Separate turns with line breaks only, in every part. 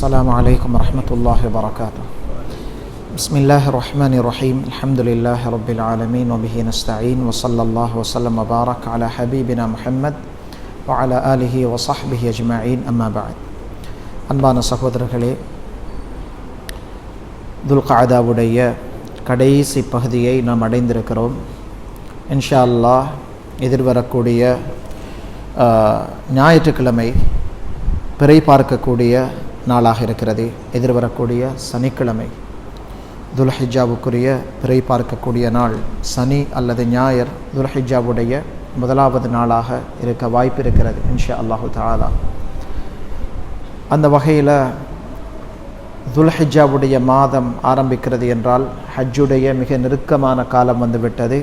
السلام عليكم ورحمة الله وبركاته. بسم الله الرحمن الرحيم. الحمد لله رب العالمين وبه نستعين وصلى الله وسلم وبارك على حبيبنا محمد وعلى آله وصحبه أجمعين. أما بعد. அன்பான சகோதரர்களே, துல்காதாவுடைய கடைசி பகுதியை நாம் அடைந்திருக்கிறோம். இன்ஷா அல்லாஹ் எதிர்வரக்கூடிய ஞாயிற்றுக்கிழமை பிறை பார்க்கக்கூடிய நாளாக இருக்கிறது. எதிர்வரக்கூடிய சனிக்கிழமை துல்ஹிஜ்ஜாவுக்குரிய பிறை பார்க்கக்கூடிய நாள் சனி அல்லது ஞாயிறு துல்ஹிஜ்ஜாவுடைய முதலாவது நாளாக இருக்க வாய்ப்பு இருக்கிறது இன்ஷா அல்லாஹு தஆலா. அந்த வகையில் துல்ஹிஜ்ஜாவுடைய மாதம் ஆரம்பிக்கிறது என்றால் ஹஜ்ஜுடைய மிக நெருக்கமான காலம் வந்துவிட்டது.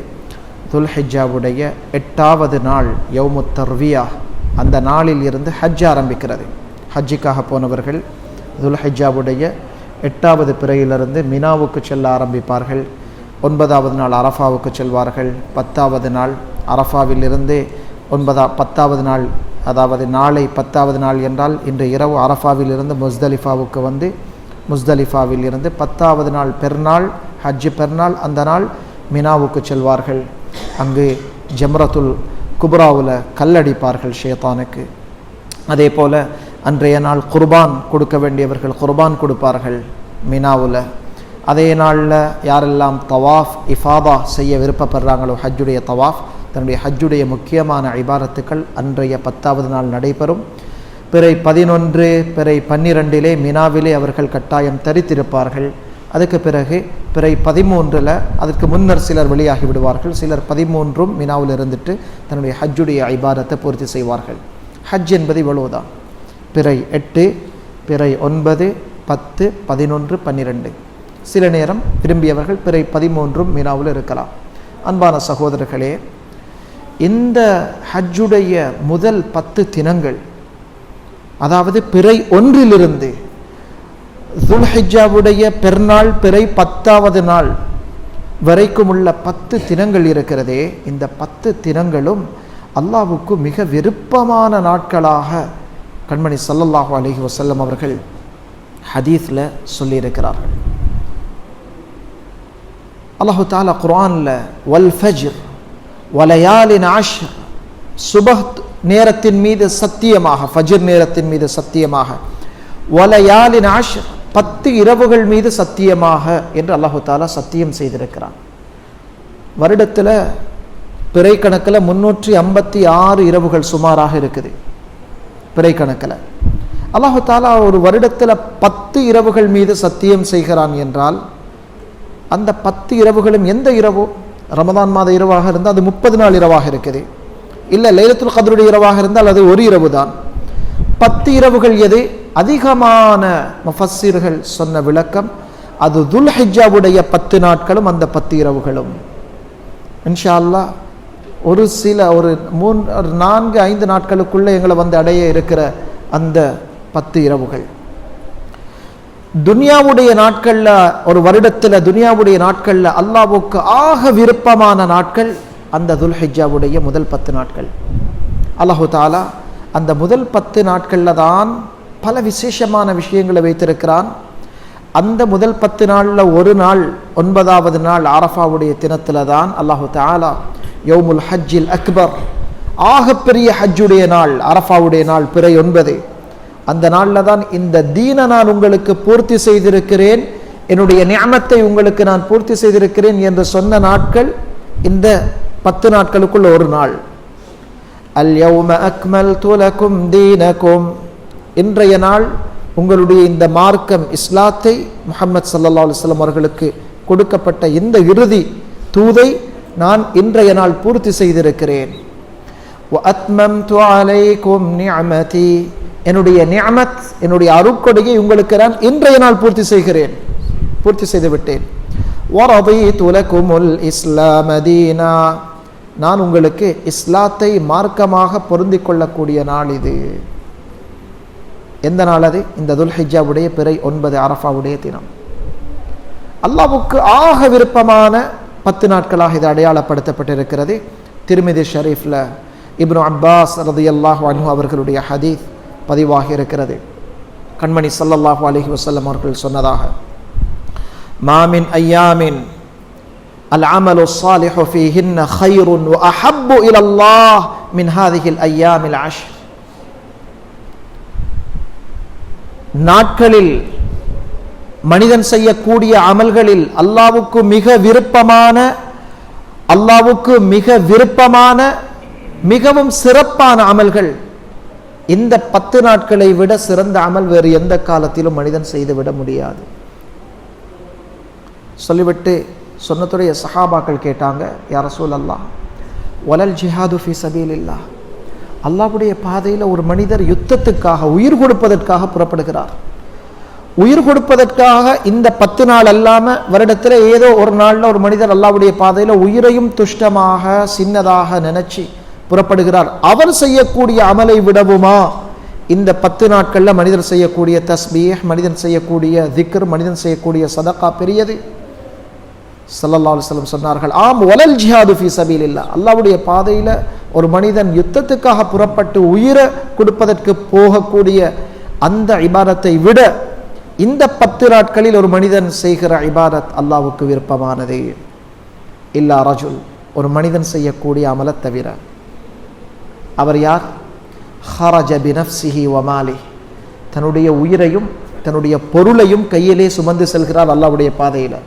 துல்ஹிஜ்ஜாவுடைய 8வது நாள் யௌமுத் தர்வியா, அந்த நாளில் இருந்து ஹஜ் ஆரம்பிக்கிறது. ஹஜ்ஜுக்காக போனவர்கள் துல்ஹிஜ்ஜாவுடைய 8வது பிறையிலிருந்து மினாவுக்கு செல்ல ஆரம்பிப்பார்கள். 9வது நாள் அரஃபாவுக்கு செல்வார்கள். 10வது நாள் அரஃபாவிலிருந்து 10வது நாள், அதாவது நாளை 10வது நாள் என்றால் இன்று இரவு அரஃபாவிலிருந்து முஸ்தலிஃபாவுக்கு வந்து முஸ்தலிஃபாவில் இருந்து 10வது நாள் பெருநாள், ஹஜ்ஜு பெருநாள், அந்த நாள் மினாவுக்கு செல்வார்கள். அங்கு ஜம்ரத்துல் குப்ராவில் கல்லடிப்பார்கள் ஷைத்தானுக்கு. அதே போல் அன்றைய நாள் குர்பான் கொடுக்க வேண்டியவர்கள் குர்பான் கொடுப்பார்கள் மினாவில். அதே நாளில் யாரெல்லாம் தவாஃப் இஃபாதா செய்ய விருப்பப்படுறாங்களோ ஹஜ்ஜுடைய தவாஃப், தன்னுடைய ஹஜ்ஜுடைய முக்கியமான இபாரத்துக்கள் அன்றைய 10வது நாள் நடைபெறும். பிறை 11 பிறை 12 மினாவிலே அவர்கள் கட்டாயம் தரித்திருப்பார்கள். அதுக்கு பிறகு பிறை 13 அதற்கு முன்னர் சிலர் வெளியாகி விடுவார்கள். சிலர் 13 மினாவில் இருந்துட்டு தன்னுடைய ஹஜ்ஜுடைய இபாரத்தை பூர்த்தி செய்வார்கள். ஹஜ் என்பது இவ்வளவுதான். பிறை 8, பிறை 9, 10, 11, 12. சில நேரம் விரும்பியவர்கள் பிறை 13 மினாவில் இருக்கலாம். அன்பான சகோதரர்களே, இந்த ஹஜ்ஜுடைய முதல் 10 தினங்கள், அதாவது பிறை 1 துல்ஹிஜ்ஜாவுடைய பெருநாள் பிறை 10வது நாள் வரைக்கும் உள்ள 10 தினங்கள் இருக்கிறதே, இந்த 10 தினங்களும் அல்லாஹ்வுக்கு மிக விருப்பமான நாட்களாக கண்மணி ஸல்லல்லாஹு அலைஹி வஸல்லம் அவர்கள் ஹதீஸில் சொல்லியிருக்கிறார்கள். அல்லாஹு தஆலா குர்ஆனில் வல் ஃபஜ்ர் வலயாலின் அஷ்ர், சுபஹ் நேரத்தின் மீது சத்தியமாக, ஃபஜ்ர் நேரத்தின் மீது சத்தியமாக, வலயாலின் அஷ்ர் 10 இரவுகள் மீது சத்தியமாக என்று அல்லாஹு தஆலா சத்தியம் செய்திருக்கிறான். வருடத்தில் பிறை கணக்கில் 356 இரவுகள் சுமாராக இருக்குது. பிறை கணக்கில் அல்லாஹு தஆலா ஒரு வருடத்தில் 10 இரவுகள் மீது சத்தியம் செய்கிறான் என்றால், அந்த 10 இரவுகளும் எந்த இரவோ, ரமதான் மாத இரவாக இருந்தால் அது 30 நாள் இரவாக இருக்குது. இல்லை லைலத்துல் கத்ருடைய இரவாக இருந்தால் அது ஒரு இரவு தான். 10 இரவுகள் எது? அதிகமான முஃபஸ்ஸிர்கள் சொன்ன விளக்கம், அது துல்ஹிஜ்ஜாவுடைய 10 நாட்களும் அந்த 10 இரவுகளும். இன்ஷா அல்லாஹ் ஒரு 4-5 நாட்களுக்குள்ளே எங்களை வந்து அடைய இருக்கிற அந்த 10 இரவுகள். துனியாவுடைய நாட்களில், ஒரு வருடத்தில் துனியாவுடைய நாட்களில் அல்லாஹ்வுக்கு ஆக விருப்பமான நாட்கள் அந்த துல்ஹிஜ்ஜாவுடைய முதல் 10 நாட்கள். அல்லாஹு தஆலா அந்த முதல் 10 நாட்களில் தான் பல விசேஷமான விஷயங்களை வைத்திருக்கிறான். அந்த முதல் 10 நாளில் ஒரு நாள், 9வது நாள் அரஃபாவுடைய தினத்தில் தான் அல்லாஹு தஆலா யௌமுல் ஹஜ்ஜில் அக்பர், ஆகப்பெரிய ஹஜ்ஜுடைய நாள், அரஃபாவுடைய நாள் பிறை 9, அந்த நாளில் தான் இந்த தீனை நான் உங்களுக்கு பூர்த்தி செய்திருக்கிறேன், என்னுடைய நிஅமத்தை உங்களுக்கு நான் பூர்த்தி செய்திருக்கிறேன் என்று சொன்ன நாட்கள் இந்த 10 நாட்களுக்குள்ள ஒரு நாள். அல் யௌம அக்மல்து லகும் தீனகும், இன்றைய நாள் உங்களுடைய இந்த மார்க்கம் இஸ்லாத்தை முஹம்மது ஸல்லல்லாஹு அலைஹி வஸல்லம் அவர்களுக்கு கொடுக்கப்பட்ட இந்த இறுதி தூதை நான் இன்றைய நாள் பூர்த்தி செய்திருக்கிறேன். வ அத்மம்து அலைக்கும் நிஅமதி, என்னுடைய நிஅமத், என்னுடைய அருட்கொடையை உங்களுக்கு நான் இன்றைய நாள் பூர்த்தி செய்கிறேன், பூர்த்தி செய்து விட்டேன். வ ரதீது லகுமுல் இஸ்லாம தீனா, நான் உங்களுக்கு இஸ்லாத்தை மார்க்கமாக பொருந்திக் கொள்ளக்கூடிய நாள் இது. எந்த நாள் அது? இந்த துல்ஹிஜ்ஜாவுடைய பிறை 9 அரஃபாவுடைய தினம். அல்லாஹ்வுக்கு ஆக விருப்பமான 10 நாட்களாக இது அடையாளப்படுத்தப்பட்டிருக்கிறது. திருமிதி ஷரீஃபில் இப்னு அப்பாஸ் ரலியல்லாஹு அன்ஹு அவர்களுடைய ஹதீஸ் பதிவாகி இருக்கிறது. கண்மணி ஸல்லல்லாஹு அலைஹி வஸல்லம் அவர்கள் சொன்னதாக, மாமின் ஐயாமின் அல் அமலு ஸாலிஹு ஃபீஹின்ன கைருன் வ அஹப்பு இலல்லாஹ் மின் ஹாதிஹில் ஐயாமில் அஷ்ர். நாட்களில் மனிதன் செய்யக்கூடிய அமல்களில் அல்லாஹ்வுக்கு மிக விருப்பமான மிகவும் சிறப்பான அமல்கள் இந்த 10 நாட்களை விட சிறந்த அமல் வேறு எந்த காலத்திலும் மனிதன் செய்துவிட முடியாது. சொல்லிவிட்டு சொன்னதுடைய சஹாபாக்கள் கேட்டாங்க, யா ரசூலல்லாஹ் வலல் ஜிஹாது ஃபீ சபீலில்லாஹ், அல்லாஹ்வுடைய பாதையில் ஒரு மனிதர் யுத்தத்துக்காக உயிர் கொடுப்பதற்காக புறப்படுகிறார். உயிர் கொடுப்பதற்காக இந்த 10 நாள் அல்லாம வருடத்தில் ஏதோ ஒரு நாள்ல ஒரு மனிதர் அல்லாஹ்வுடைய பாதையில் உயிரையும் துஷ்டமாக சின்னதாக நினைச்சு புறப்படுகிறார். அவர் செய்யக்கூடிய அமலை விடவுமா இந்த 10 நாட்கள்ல மனிதர் செய்யக்கூடிய தஸ்பீஹ், மனிதன் செய்யக்கூடிய திக்ர், மனிதன் செய்யக்கூடிய சதகா பெரியது? ஸல்லல்லாஹு அலைஹி வஸல்லம் சொன்னார்கள், ஆம் வலல் ஜிஹாது ஃபீ சபீலில்லாஹ், அல்லாஹ்வுடைய பாதையில் ஒரு மனிதன் யுத்தத்துக்காக புறப்பட்டு உயிரை கொடுப்பதற்கு போகக்கூடிய அந்த இபாதத்தை விட இந்த 10 நாட்களில் ஒரு மனிதன் செய்கிற இபாதத் அல்லாஹ்வுக்கு விருப்பமானது. இல்லா ரஜுல், ஒரு மனிதன் செய்யக்கூடிய அமலை தவிர. அவர் யார்? ஹரஜ பினஃப்ஸிஹி வ மாலிஹி, தன்னுடைய உயிரையும் தன்னுடைய பொருளையும் கையிலே சுமந்து செல்கிறார் அல்லாஹ்வுடைய பாதையில்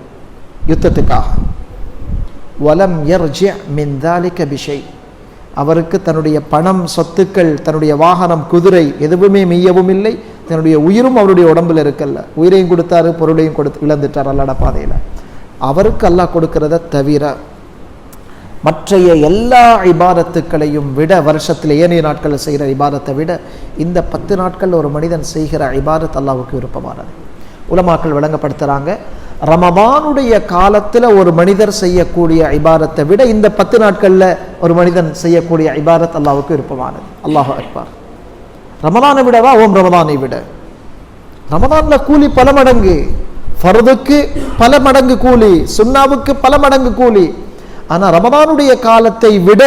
யுத்தத்துக்காக. வலம் யர்ஜி மின் தாலிக பிஷை, அவருக்கு தன்னுடைய பணம், சொத்துக்கள், தன்னுடைய வாகனம், குதிரை எதுவுமே மெய்யவும் இல்லை, தன்னுடைய உயிரும் அவருடைய உடம்புல இருக்கல்ல. உயிரையும் கொடுத்தாரு, பொருளையும் இழந்துட்டார் அல்லாஹ்வுடைய பாதையில். அவருக்கு அல்லாஹ் கொடுக்கிறத தவிர மற்றைய எல்லா இபாதத்துக்களையும் விட, வருஷத்தில் ஏனைய நாட்களில் செய்கிற இபாதத்தை விட இந்த 10 நாட்கள் ஒரு மனிதன் செய்கிற இபாதத் அல்லாஹ்வுக்கு விருப்பமானது. உலமாக்கள் விளங்கப்படுத்துகிறாங்க, ரமதானுடைய காலத்தில் ஒரு மனிதர் செய்யக்கூடிய இபாதத்தை விட இந்த 10 நாட்களில் ஒரு மனிதன் செய்யக்கூடிய இபாதத் அல்லாஹ்வுக்கு விருப்பமானது. அல்லாஹு அக்பர். ரமதானை விடவா? ஓம் ரமதானை விட. ரமதான்ல கூலி பல மடங்கு, ஃபர்துக்கு பல மடங்கு கூலி, சுன்னாவுக்கு பல மடங்கு கூலி. ஆனா ரமதானுடைய காலத்தை விட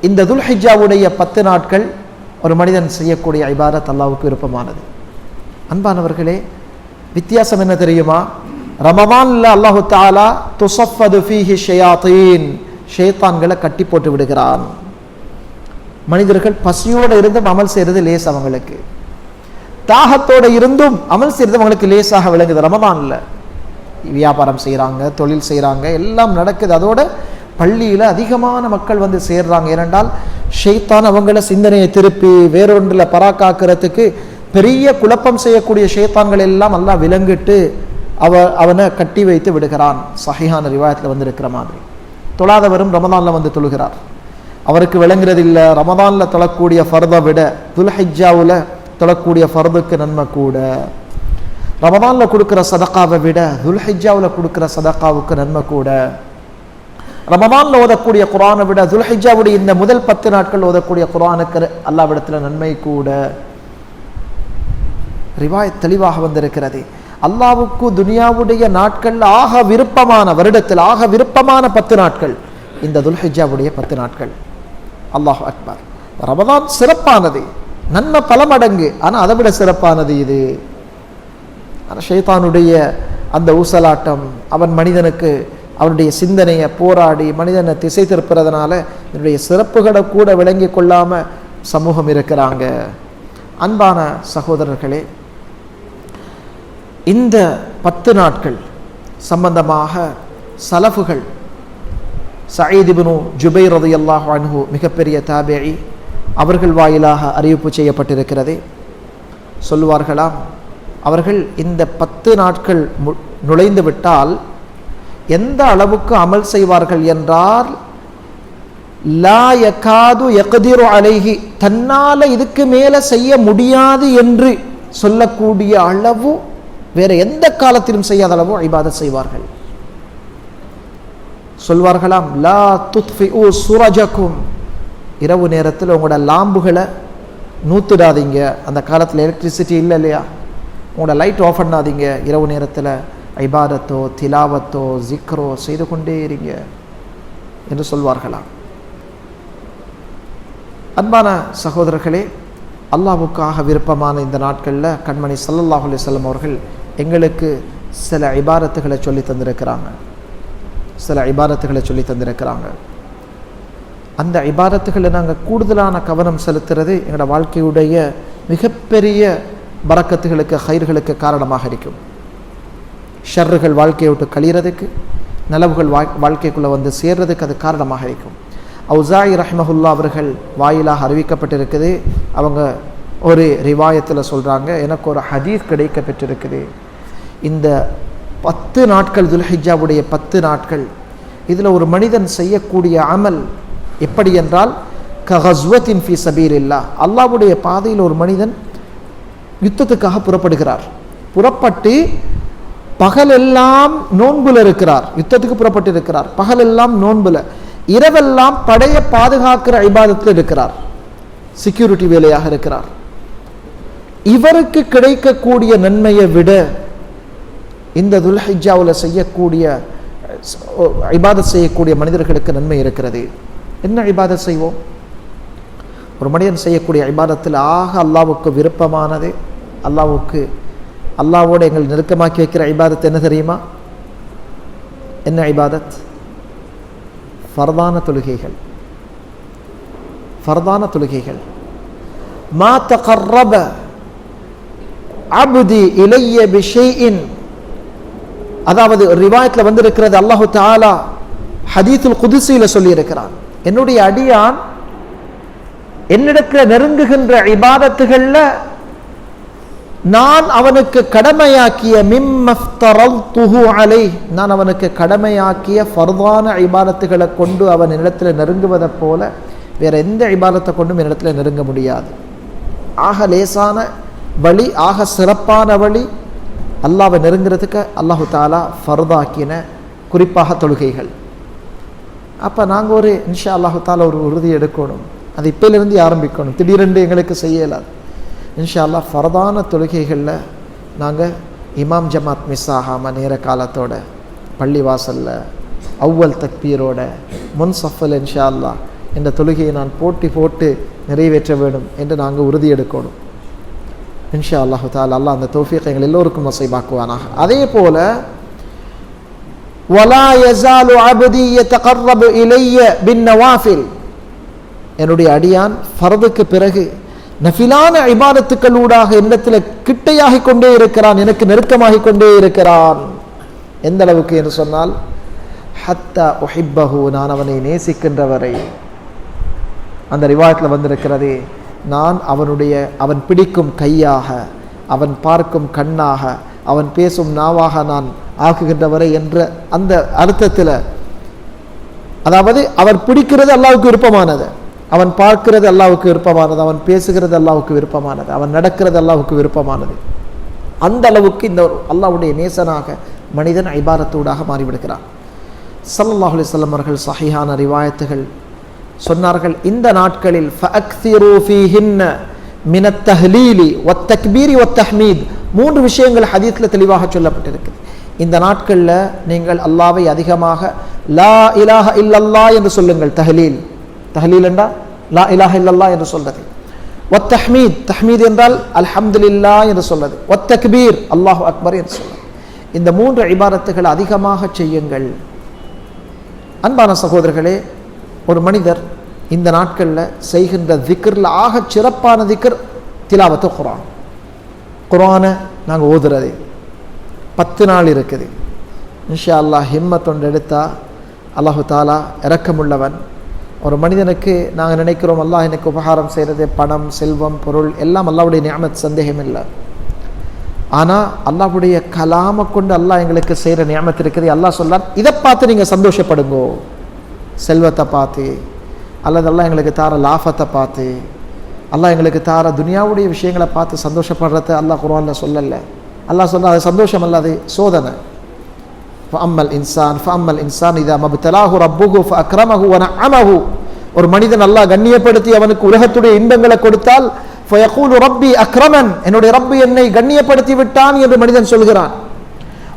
இந்த துல்ஹிஜ்ஜாவுடைய 10 நாட்கள் ஒரு மனிதன் செய்யக்கூடிய இபாதத் அல்லாஹ்வுக்கு விருப்பமானது. அன்பானவர்களே, வித்தியாசம் என்ன தெரியுமா? ரமதான்ல அல்லாஹு தஆலா துஸஃபது ஃபீஹி ஷயாத்தீன், ஷைத்தான்களை கட்டி போட்டு விடுகிறான். மனிதர்கள் பசியோடு இருந்தும் அமல் செய்யறது லேஸ், அவங்களுக்கு தாகத்தோடு இருந்தும் அமல் செய்யறது அவங்களுக்கு லேசாக விளங்குது. ரமதான்ல வியாபாரம் செய்கிறாங்க, தொழில் செய்கிறாங்க, எல்லாம் நடக்குது. அதோட பள்ளியில் அதிகமான மக்கள் வந்து சேர்றாங்க. ஏனென்றால் ஷைத்தான் அவங்கள சிந்தனையை திருப்பி வேறொன்றில் பராக்காக்கிறதுக்கு பெரிய குழப்பம் செய்யக்கூடிய ஷைத்தான்கள் எல்லாம் அல்லாஹ் விலங்கிட்டு அவனை கட்டி வைத்து விடுகிறான். சஹீஹான ரிவாயத்தில் வந்து இருக்கிற மாதிரி. தொழாதவரும் ரமதானில் வந்து தொழுகிறார். அவருக்கு விளங்குறது இல்லை, ரமதானில் தொழக்கூடிய ஃபர்தை விட துல்ஹிஜ்ஜாவில் தொழக்கூடிய ஃபர்துக்கு நன்மை கூட, ரமதானில் கொடுக்குற சதகாவை விட துல்ஹிஜ்ஜாவில் கொடுக்குற சதகாவுக்கு நன்மை கூட, ரமதானில் ஓதக்கூடிய குர்ஆனை விட துல்ஹிஜ்ஜாவுடைய இந்த முதல் 10 நாட்கள் ஓதக்கூடிய குர்ஆனுக்கு அல்லாஹ்விடத்தில் நன்மை கூட. ரிவாயத் தெளிவாக வந்திருக்கிறது. அல்லாஹ்வுக்கு துனியாவுடைய நாட்கள் ஆக விருப்பமான, வருடத்தில் ஆக விருப்பமான 10 நாட்கள் இந்த துல்ஹிஜ்ஜாவுடைய 10 நாட்கள். அல்லாஹ் அக்பர். ரமதான் சிறப்பானது, நன்மை பல மடங்கு. ஆனால் அதை விட சிறப்பானது இது. ஷைத்தானுடைய அந்த ஊசலாட்டம், அவன் மனிதனுக்கு அவனுடைய சிந்தனையை போராடி மனிதனை திசை திருப்புறதுனால இதனுடைய சிறப்புகளை கூட விளங்கி கொள்ளாம சமூகம் இருக்கிறாங்க. அன்பான சகோதரர்களே, இந்த 10 நாட்கள் சம்பந்தமாக சலஃபுகள், சயீத் இப்னு ஜுபைர் ரலியல்லாஹு அன்ஹு மிகப்பெரிய தாபிஈ, அவர்கள் வாயிலாக அறிவிப்பு செய்யப்பட்டிருக்கிறது. சொல்லுவார்களாம், அவர்கள் இந்த 10 நாட்கள் நுழைந்து விட்டால் எந்த அளவுக்கு அமல் செய்வார்கள் என்றால், லா யகாது யக்திரு அலைஹி, தன்னால இதுக்கு மேல செய்ய முடியாது என்று சொல்லக்கூடிய அளவு, வேற எந்த காலத்திலும் செய்யாத அளவு இபாதத் செய்வார்கள். சொல்வார்களாம், லா துத்ஃபிஉ சுரஜக்கும், இரவு நேரத்தில் உங்களோட லாம்புகளை நூத்துடாதீங்க. அந்த காலத்தில் எலக்ட்ரிசிட்டி இல்லை இல்லையா, உங்களோட லைட் ஆஃப் பண்ணாதீங்க. இரவு நேரத்தில் இபாதத்தோ திலாவத்தோ ஜிக்ரோ செய்து கொண்டே இருங்க என்று சொல்வார்களாம். அன்பான சகோதரர்களே, அல்லாஹ்வுக்காக விருப்பமான இந்த நாட்களில் கண்மணி ஸல்லல்லாஹு அலைஹி வஸல்லம் அவர்கள் எங்களுக்கு சில இபாதத்துகளை சொல்லி தந்திருக்கிறாங்க. அந்த இபாதத்துகளை நாங்கள் கூடுதலான கவனம் செலுத்துறது எங்களோட வாழ்க்கையுடைய மிகப்பெரிய பரக்கத்துகளுக்கு ஹைர்களுக்கு காரணமாக இருக்கும். ஷர்றுகள் வாழ்க்கையை விட்டு கழிகிறதுக்கு, நலவுகள் வாழ்க்கைக்குள்ளே வந்து சேர்றதுக்கு அது காரணமாக இருக்கும். அவுசாயி ரஹ்மஹுல்லா அவர்கள் வாயிலாக அறிவிக்கப்பட்டிருக்குது. அவங்க ஒரு ரிவாயத்தில் சொல்கிறாங்க, எனக்கு ஒரு ஹதீஸ் கிடைக்க பெற்றிருக்குது. இந்த 10 நாட்கள் துல்ஹிஜ்ஜாவுடைய 10 நாட்கள் இதில் ஒரு மனிதன் செய்யக்கூடிய அமல் எப்படி என்றால் கஹஸ்வத்தின் ஃபீ சபீலில்லாஹ், அல்லாஹ்வுடைய பாதையில் ஒரு மனிதன் யுத்தத்துக்காக புறப்படுகிறார். புறப்பட்டு பகலெல்லாம் நோன்புல இருக்கிறார். யுத்தத்துக்கு புறப்பட்டு இருக்கிறார், பகலெல்லாம் நோன்புல, இரவெல்லாம் படைய பாதுகாக்கிற இபாதத்தில் இருக்கிறார், செக்யூரிட்டி வேலையாக இருக்கிறார். இவருக்கு கிடைக்கக்கூடிய நன்மையை விட இந்த துல்ஹிஜ்ஜாவில் செய்யக்கூடிய இபாதத் செய்யக்கூடிய மனிதர்களுக்கு நன்மை இருக்கிறது. என்ன இபாதத் செய்வோம்? ஒரு மனிதன் செய்யக்கூடிய இபாதத்தில் ஆக அல்லாஹ்வுக்கு விருப்பமானது, அல்லாஹ்வோடு எங்கள் நெருக்கமாக்கி வைக்கிற இபாதத் என்ன தெரியுமா? என்ன இபாதத்? ஃபர்தான தொழுகைகள். மா தகர்ரப அப்தி இலைய பிஷைஇன், அதாவது ரிவாயத்தில் வந்திருக்கிறது, அல்லாஹு தஆலா ஹதீஸுல் குதுஸில சொல்லி இருக்கிறான், என்னுடைய அடியான் என்னிடத்தில் நெருங்குகின்ற இபாதத்துகள்ல நான் அவனுக்கு கடமையாக்கிய மிம்மஃப்தரல்துஹு அலைஹ், நான் அவனுக்கு கடமையாக்கிய ஃபர்தான இபாதத்துகளை கொண்டு அவன் என்னிடத்தில் நெருங்குவதை போல வேற எந்த இபாதத்தை கொண்டும் என்னிடத்தில் நெருங்க முடியாது. ஆக லேசான வழி, ஆக சிறப்பான வழி அல்லாஹ்வை நெருங்கிறதுக்கு அல்லாஹு தஆலா ஃபர்தாக்கின குறிப்பாக தொழுகைகள். அப்போ நாங்கள் ஒரு இன்ஷா அல்லாஹு தஆலா ஒரு உறுதி எடுக்கணும், அது இப்போலேருந்து ஆரம்பிக்கணும், திடீரென்று எங்களுக்கு செய்ய இயலாது. இன்ஷா அல்லாஹ் ஃபர்தான தொழுகைகளில் நாங்கள் இமாம் ஜமாத் மிஸ் ஆகாமல் நேர காலத்தோட பள்ளி வாசலில் அவ்வல் தக்பீரோட முன் சஃபில் இன்ஷா அல்லாஹ் இந்த தொழுகையை நான் போட்டு நிறைவேற்ற வேண்டும் என்று நாங்கள் உறுதி எடுக்கணும். இன்ஷா அல்லாஹு தஆலா அல்லாஹ் அந்த தௌஃபீக் எங்கள் எல்லோருக்கும் நஸீபாக்குவானாக. அதே போல வலா யஸாலு அப்தி யதகர்ரபு இலைய பின்னவாஃபில், என்னுடைய அடியான் ஃபர்துக்கு பிறகு நஃபிலான இபாதத்துக்களூடாக என்னிடத்தில் கிட்டையாகிக் கொண்டே இருக்கிறான், எனக்கு நெருக்கமாகிக் கொண்டே இருக்கிறான். எந்த அளவுக்கு என்று சொன்னால் ஹத்தா உஹிப்பஹு, நான் அவனை நேசிக்கின்ற வரை. அந்த ரிவாயத்தில் வந்திருக்கிறது, நான் அவன் பிடிக்கும் கையாக, அவன் பார்க்கும் கண்ணாக, அவன் பேசும் நாவாக நான் ஆக்குகின்ற வரை என்ற அந்த அர்த்தத்தில், அதாவது அவன் பிடிக்கிறது அல்லாஹ்வுக்கு விருப்பமானது, அவன் பார்க்கிறது அல்லாஹ்வுக்கு விருப்பமானது, அவன் பேசுகிறது அல்லாஹ்வுக்கு விருப்பமானது, அவன் நடக்கிறது அல்லாஹ்வுக்கு விருப்பமானது. அந்த அளவுக்கு இந்த அல்லாஹ்வுடைய நேசனாக மனிதன் இபாதத்தூடாக மாறிவிடுகிறான். ஸல்லல்லாஹு அலைஹி வஸல்லம் அவர்கள் சஹீஹான ரிவாயத்துகள் சொன்னார்கள், இந்த நாட்களில் ஃபஅக்ஸிரு ஃபீஹின்ன மினத் தஹ்லீலி வத் தக்பீரி வத் தஹ்மீத், 3 விஷயங்கள் ஹதீஸ்ல தெளிவாக சொல்லப்பட்டிருக்கிறது. இந்த நாட்களில் நீங்கள் அல்லாஹ்வை அதிகமாக லா இலாஹ இல்லல்லாஹ் என்று சொல்லுங்கள். தஹ்லீல் என்றால் லா இலாஹ இல்லல்லாஹ் என்று சொல்றது. வத் தஹ்மீத், தஹ்மீத் என்றால் அல்ஹம்துலில்லாஹ் என்று சொல்றது. வத் தக்பீர், அல்லாஹு அக்பர் என்று சொல்றது. இந்த 3 இபாதத்துகளை அதிகமாக செய்யுங்கள். அன்பான சகோதரர்களே, ஒரு மனிதர் இந்த நாட்களில் செய்கின்ற திக்ரில் ஆக சிறப்பான திக்ர் திலாவத்து குர்ஆனை நாங்கள் ஓதுறது. 10 நாள் இருக்குது. இன்ஷா அல்லாஹ் ஹிம்மத்தொண்டு எடுத்தால் அல்லாஹு தாலா இரக்கமுள்ளவன். ஒரு மனிதனுக்கு நாங்கள் நினைக்கிறோம் அல்லாஹ் எனக்கு உபகாரம் செய்கிறது, பணம், செல்வம், பொருள் எல்லாம் அல்லாஹ்வுடைய நிஅமத், சந்தேகம் இல்லை. ஆனால் அல்லாஹ்வுடைய கலாமை கொண்டு அல்லாஹ் எங்களுக்கு செய்கிற நிஅமத் இருக்குது. அல்லாஹ் சொல்றான், இதை பார்த்து நீங்கள் சந்தோஷப்படுங்கோ. செல்வத்தை பார்த்து, அல்லது அல்லாஹ் எங்களுக்கு தார லாஃபத்தை பார்த்து, அல்லாஹ் எங்களுக்கு தார துனியாவுடைய விஷயங்களை பார்த்து சந்தோஷப்படுறத அல்லாஹ் குர்ஆனில் சொல்லலை. அல்லாஹ் சொல்ற அது சந்தோஷம் அல்ல, அது சோதனை. ஃபஅம்மல் இன்சான் இதா மப்தலாஹு ரப்புஹு ஃபஅக்ரமஹு வனஅமஹு, ஒரு மனிதன் அல்லாஹ் கண்ணியப்படுத்தி அவனுக்கு உலகத்துடைய இன்பங்களை கொடுத்தால் ஃபயகூலு ரப்பி அக்ரமன், என்னுடைய ரப்பு என்னை கண்ணியப்படுத்தி விட்டான் என்று மனிதன் சொல்கிறான்.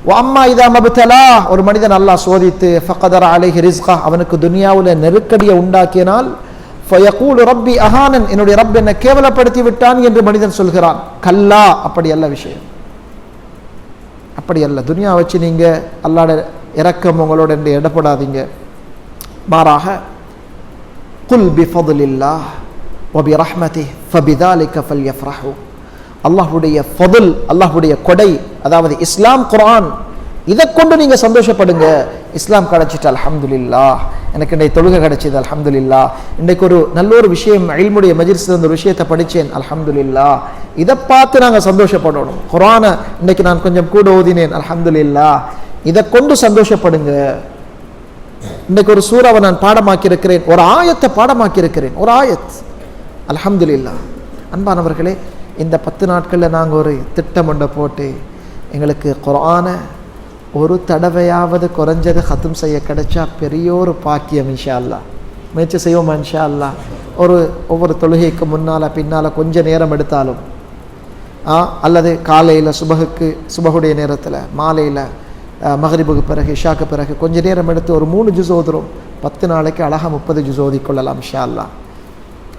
வஅம்மா இதா மப்தலாஹ், ஒரு மனிதன் அல்லாஹ் சோதித்து ஃபகதர அலைஹி ரிஸ்கா, அவனுக்கு துனியாவுல நெருக்கடியை உண்டாக்கினால் ஃபயகூலு ரப்பி அஹானன், என்னுடைய ரப் என்னை கேவலப்படுத்தி விட்டான் என்று மனிதன் சொல்கிறான். கல்லா, அப்படி அல்ல விஷயம், அப்படி அல்ல. துனியா வச்சு நீங்க அல்லாஹ்வுடைய இரக்கம் உங்களோட என்று எடப்படாதீங்க. மாறாக குல் பிஃபதுலில்லாஹ் வ பிரஹ்மதிஹி ஃபபிதாலிக ஃபல்யஃப்ரஹு, அல்லாஹ்வுடைய ஃபதுல், அல்லாஹ்வுடைய கொடை, அதாவது இஸ்லாம் குர்ஆன், இதை கொண்டு நீங்க சந்தோஷப்படுங்க. இஸ்லாம் கிடைச்சிட்டு அல்ஹம்துலில்லாஹ், எனக்கு இன்றைக்கு தொழுகை கிடைச்சது அல்ஹம்துலில்லாஹ், இன்றைக்கு ஒரு நல்ல ஒரு விஷயம் இல்முடைய மஜ்லிஸ்ல ஒரு விஷயத்தை படிச்சேன் அல்ஹம்துலில்லாஹ், இதை பார்த்து நாங்கள் சந்தோஷப்படணும். குர்ஆனை இன்னைக்கு நான் கொஞ்சம் கூட ஓதினேன் அல்ஹம்துலில்லாஹ், இதை கொண்டு சந்தோஷப்படுங்க. இன்னைக்கு ஒரு சூறாவை நான் பாடமாக்கி இருக்கிறேன், ஒரு ஆயத்தை பாடமாக்கி இருக்கிறேன், ஒரு ஆயத், அல்ஹம்துலில்லாஹ். அன்பானவர்களே, இந்த 10 நாட்களில் நாங்கள் ஒரு திட்டம் ஒன்றை போட்டு எங்களுக்கு குர்ஆனை ஒரு தடவையாவது குறைஞ்சது ஹத்தும் செய்ய கிடைச்சா பெரிய ஒரு பாக்கியம். இன்ஷா அல்லாஹ் முயற்சி செய்வோமா? இன்ஷா அல்லாஹ் ஒவ்வொரு தொழுகைக்கு முன்னால் பின்னால் கொஞ்சம் நேரம் எடுத்தாலும், அல்லது காலையில் சுபகுடைய நேரத்தில், மாலையில் மகரிபுக்கு பிறகு, இஷாக்கு பிறகு கொஞ்சம் நேரம் எடுத்து ஒரு 3 ஜுஸ் ஓதுறோம். 10 நாளைக்கு அழகாக 30 ஜுஸ் ஓதிக்கொள்ளலாம் இன்ஷா அல்லாஹ்.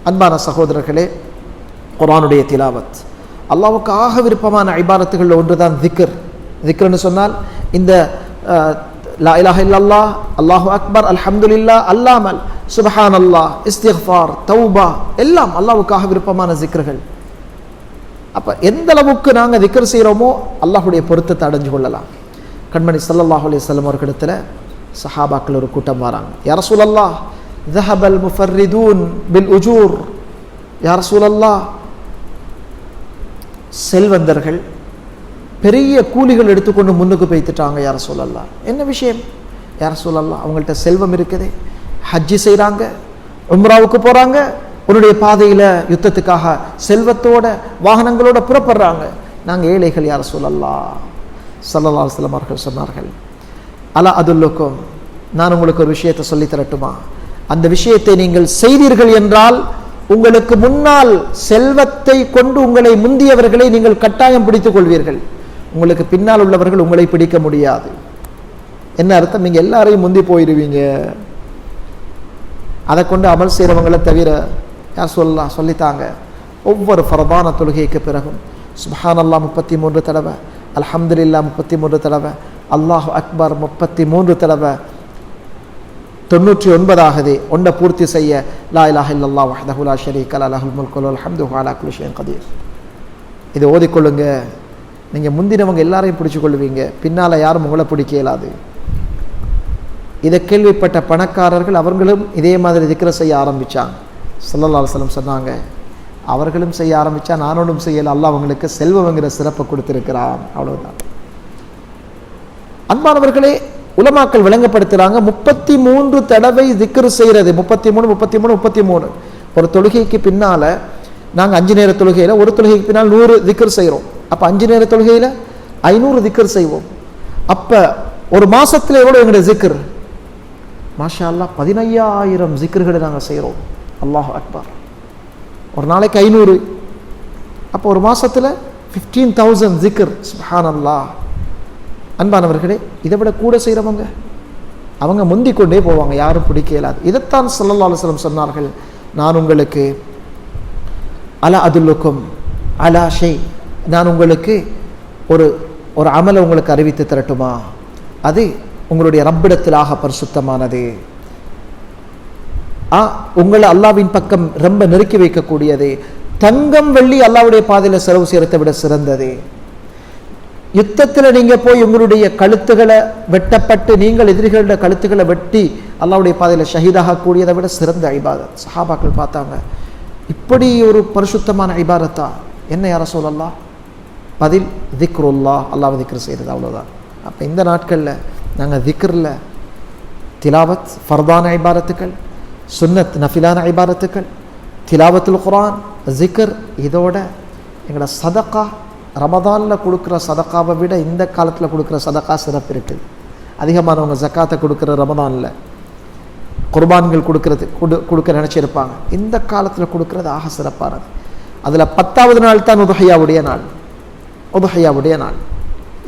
அன்பான சகோதரர்களே, குர்ஆனுடைய திலாவத் அல்லாஹ்வுக்கு ஆக விருப்பமான இபாதத்துகளில் ஒன்று தான் திக்ர். திக்ர்னு சொன்னால் இந்த லா இலாஹ இல்லல்லாஹ், அல்லாஹு அக்பர், அல்ஹம்துலில்லாஹ் அல்லாமல், சுப்ஹானல்லாஹ், இஸ்திக்ஃபார், தௌபா, எல்லாம் அல்லாஹ்வுக்காக விருப்பமான திக்ர்கள். அப்போ எந்த அளவுக்கு நாங்கள் திக்ர் செய்கிறோமோ அல்லாஹ்வுடைய பொருத்தத்தை அடைஞ்சு கொள்ளலாம். கண்மணி ஸல்லல்லாஹு அலைஹி வஸல்லம் அவர்களிடத்தில் சஹாபாக்கள் ஒரு கூட்டம் வராங்க. யா ரசூலல்லாஹ், ذهبல் முஃபர்ரிதூன் பில் உஜூர், யா ரசூலல்லாஹ், செல்வந்தர்கள் பெரிய கூலிகள் எடுத்துக்கொண்டு முன்னுக்கு போய்த்துட்டாங்க. யா ரசூலல்லாஹ், என்ன விஷயம்? யா ரசூலல்லாஹ், அவங்கள்ட்ட செல்வம் இருக்குது, ஹஜ்ஜி செய்கிறாங்க, உம்ராவுக்கு போகிறாங்க, உன்னுடைய பாதையில் யுத்தத்துக்காக செல்வத்தோட வாகனங்களோட புறப்படுறாங்க. நாங்கள் ஏழைகள். யா ரசூலல்லாஹ், ஸல்லல்லாஹு அலைஹி வஸல்லம் அவர்கள் சொன்னார்கள், அலா அதுல்லுக்கும், நான் உங்களுக்கு ஒரு விஷயத்தை சொல்லி தரட்டுமா? அந்த விஷயத்தை நீங்கள் செய்தீர்கள் என்றால் உங்களுக்கு முன்னால் செல்வத்தை கொண்டு உங்களை முந்தியவர்களை நீங்கள் கட்டாயம் பிடித்துக் கொள்வீர்கள், உங்களுக்கு பின்னால் உள்ளவர்கள் உங்களை பிடிக்க முடியாது. என்ன அர்த்தம்? நீங்கள் எல்லாரையும் முந்தி போயிடுவீங்க. அதை கொண்டு அமல் செய்கிறவங்களை தவிர யார் சொல்லித்தாங்க. ஒவ்வொரு ஃபர்தான தொழுகைக்கு பிறகும் சுப்ஹானல்லாஹ் 33 தடவை, அல்ஹம்துலில்லாஹ் 33 தடவை, அல்லாஹு அக்பர் 33 தடவை, 99ஆகவே ஒன்றை பூர்த்தி செய்ய லா இலாஹ இல்லல்லாஹ் வஹ்தஹு லா ஷரீக லஹு லஹுல் முல்கு வல் ஹம்து வஹுவ அலா குல்லி ஷைஇன் கதீர். இதை ஓதிக்கொள்ளுங்க. நீங்கள் முந்தினவங்க எல்லாரையும் பிடிச்சு கொள்வீங்க, பின்னால் யாரும் உங்களை பிடிக்க இயலாது. இதை கேள்விப்பட்ட பணக்காரர்கள் அவர்களும் இதே மாதிரி திக்ர செய்ய ஆரம்பித்தாங்க. ஸல்லல்லாஹு அலைஹி வஸல்லம் சொன்னாங்க, அவர்களும் செய்ய ஆரம்பித்தா நானும் செய்யலை, அல்லாஹ் அவங்களுக்கு செல்வங்கிற சிறப்பை கொடுத்திருக்கிறான். அவ்வளவுதான். அன்பானவர்களே, உலமாக்கள் விளங்கப்படுத்துகிறாங்க, 33 தடவை திக்ர் செய்கிறது. 33 ஒரு தொழுகைக்கு பின்னால் நாங்கள் 5 நேர தொழுகையில் ஒரு தொழுகைக்கு பின்னால் 100 திக்ர் செய்கிறோம். அப்போ 5 நேர தொழுகையில் 500 திக்ர் செய்வோம். அப்போ ஒரு மாதத்தில் எவ்வளோ எங்களுடைய திக்ர்? மாஷா அல்லாஹ் 15000 திக்ர்களை நாங்கள் செய்கிறோம். அல்லாஹு அக்பர். ஒரு நாளைக்கு 500, அப்போ ஒரு மாதத்தில் 15000 திக்ர். சுப்ஹானல்லாஹ். அன்பானவர்களே, இதை விட கூட செய்கிறவங்க அவங்க முந்திக்கொண்டே போவாங்க, யாரும் பிடிக்க இயலாது. இதைத்தான் ஸல்லல்லாஹு அலைஹி வஸல்லம் சொன்னார்கள், நான் உங்களுக்கு அலா அதுல்லுக்கும் அலா ஷை, நான் உங்களுக்கு ஒரு அமலை உங்களுக்கு அறிவித்து தரட்டுமா? அது உங்களுடைய ரப்பிடத்திலாக பரிசுத்தமானது, உங்களை அல்லாஹ்வின் பக்கம் ரொம்ப நெருக்கி வைக்கக்கூடியது, தங்கம் வெள்ளி அல்லாஹ்வுடைய பாதையில் செலவு செய்யறதை விட சிறந்தது. யுத்தத்தில் நீங்கள் போய் உங்களுடைய கழுத்துகளை வெட்டப்பட்டு நீங்கள் எதிரிகளுடைய கழுத்துக்களை வெட்டி அல்லாஹ்வுடைய பாதையில் ஷஹீதாக கூடியதை விட சிறந்த இபாதத். சஹாபாக்கள் பார்த்தாங்க, இப்படி ஒரு பரிசுத்தமான இபாதத்தா? என்ன யா ரசூலல்லாஹ்? பதில் திக்ருல்லாஹ், அல்லாஹ்வை திக்ர் செய்கிறது, அவ்வளோதான். அப்போ இந்த நாட்களில் நாங்கள் திக்ரில் திலாவத், ஃபர்தான இபாதத்துக்கள், சுன்னத் நஃபிலான இபாதத்துக்கள், திலாவத்துல் குர்ஆன், ஜிக்ர், இதோட எங்களோட சதக்கா, ரமதானில் கொடுக்குற சதக்காவை விட இந்த காலத்தில் கொடுக்குற சதக்கா சிறப்பு இருக்குது. அதிகமானவங்க ஜக்காத்தை கொடுக்குற ரமதானில், குர்பான்கள் கொடுக்க நினச்சிருப்பாங்க. இந்த காலத்தில் கொடுக்குறது ஆக சிறப்பானது. அதில் 10வது நாள் தான் உதுஹையாவுடைய நாள். உதுஹையாவுடைய நாள்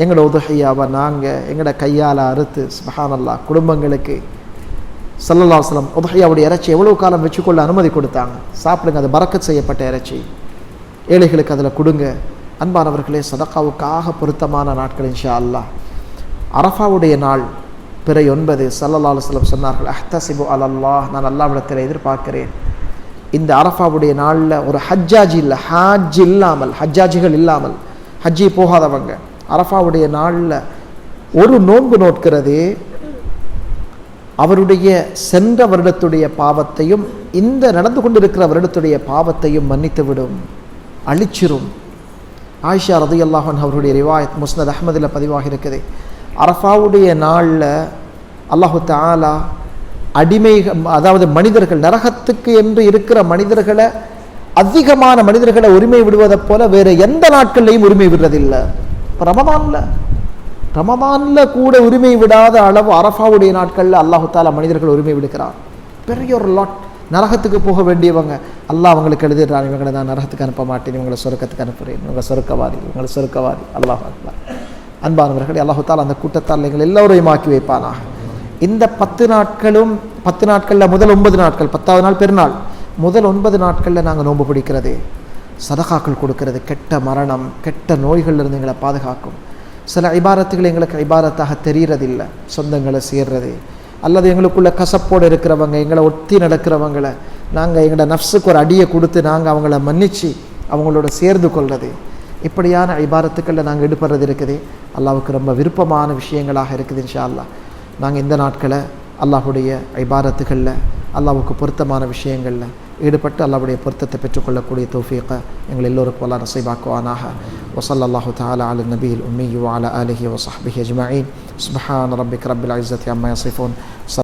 எங்களோட உதுஹையாவை நாங்கள் எங்களோட கையால் அறுத்து சுப்ஹானல்லாஹ் குடும்பங்களுக்கு ஸல்லல்லாஹு அலைஹி வஸல்லம் உத்ஹியாவுடைய இறைச்சி எவ்வளோ காலம் வச்சுக்கொள்ள அனுமதி கொடுத்தாங்க. சாப்பிடுங்க, அது பரக்கத் செய்யப்பட்ட இறைச்சி, ஏழைகளுக்கு அதில் கொடுங்க. அன்பானவர்களே, சதக்காவுக்காக பொருத்தமான நாட்கள் இன்ஷா அல்லாஹ். அரஃபாவுடைய நாள் பிறை 9 ஸல்லல்லாஹு அலைஹி வஸல்லம் சொன்னார்கள், அஹ்தஸிபு அலல்லாஹ், நான் அல்லாஹ்விடத்தில் எதிர்பார்க்கிறேன் இந்த அரஃபாவுடைய நாளில் ஒரு ஹஜ்ஜாஜி இல்லை, ஹஜ்ஜாஜிகள் இல்லாமல், ஹஜ்ஜி போகாதவங்க அரஃபாவுடைய நாளில் ஒரு நோன்பு நோட்கிறது அவருடைய சென்ற வருடத்துடைய பாவத்தையும் இந்த நடந்து கொண்டிருக்கிற வருடத்துடைய பாவத்தையும் மன்னித்துவிடும், அழிச்சிரும். ஆயிஷா ரலியல்லாஹு அன்ஹா அவருடைய ரிவாயத் முஸ்னத் அஹ்மதில் பதிவாக இருக்குது. அரஃபாவுடைய நாளில் அல்லாஹு தஆலா அதாவது மனிதர்கள், நரகத்துக்கு என்று இருக்கிற மனிதர்களை, அதிகமான மனிதர்களை உரிமை விடுவதை போல வேறு எந்த நாட்கள்லையும் உரிமை விடுறதில்லை. ரமதான்ல கூட உரிமை விடாத அளவு அரஃபாவுடைய நாட்களில் அல்லாஹு தஆலா மனிதர்கள் உரிமை விடுக்கிறார். பெரிய ஒரு லாட். நரகத்துக்கு போக வேண்டியவங்க அல்லாஹ் அவங்களுக்கு எழுதிடுறான், இவங்களை நான் நரகத்துக்கு அனுப்ப மாட்டேன், இவங்களை சொர்க்கத்துக்கு அனுப்புகிறேன், இவங்களை சொர்க்கவாதி. அல்லாஹ் அக்பர். அன்பானவர்களே, அல்லாஹு தஆலா அந்த கூட்டத்தால் எங்கள் எல்லோரையும் ஆக்கி வைப்பானாக. இந்த 10 நாட்களும் 10 நாட்களில் முதல் 9 நாட்கள், 10வது நாள் பெருநாள், முதல் 9 நாட்களில் நாங்கள் நோன்பு பிடிக்கிறது, சதகாக்கள் கொடுக்கிறது, கெட்ட மரணம், கெட்ட நோய்களிலிருந்து எங்களை பாதுகாக்கும். சில இபாரத்துகள் எங்களுக்கு இபாரத்தாக தெரிகிறதில்லை, சொந்தங்களை சேர்றது, அல்லது எங்களுக்குள்ள கசப்போடு இருக்கிறவங்க, எங்களை ஒட்டி நடக்கிறவங்களை நாங்கள் எங்களோட நஃப்ஸுக்கு ஒரு அடியை கொடுத்து நாங்கள் அவங்கள மன்னித்து அவங்களோட சேர்ந்து கொள்வது, இப்படியான இபாரத்துக்களில் நாங்கள் ஈடுபடுறது இருக்குது. அல்லாஹ்வுக்கு ரொம்ப விருப்பமான விஷயங்களாக இருக்குது. இன்ஷா அல்லாஹ் நாங்கள் இந்த நாட்களை அல்லாஹுடைய இபாரத்துகளில், அல்லாஹ்வுக்கு பொருத்தமான விஷயங்களில் ஈடுபட்டு அல்லாஹ்வுடைய பொருத்தத்தை பெற்றுக்கொள்ளக்கூடிய தௌஃபீகை எங்கள் எல்லோருக்கும் அல்லாஹ் நஸீபாக்குவானாக. வஸல்லல்லாஹு தஆலா அலா நபியில் உம்மி வ அலா ஆலிஹி வ ஸஹ்பிஹி அஜ்மஈன். சுப்ஹான ரப்பிக ரப்பில் இஸ்ஸத்தி அம்மா யஸிஃபூன்.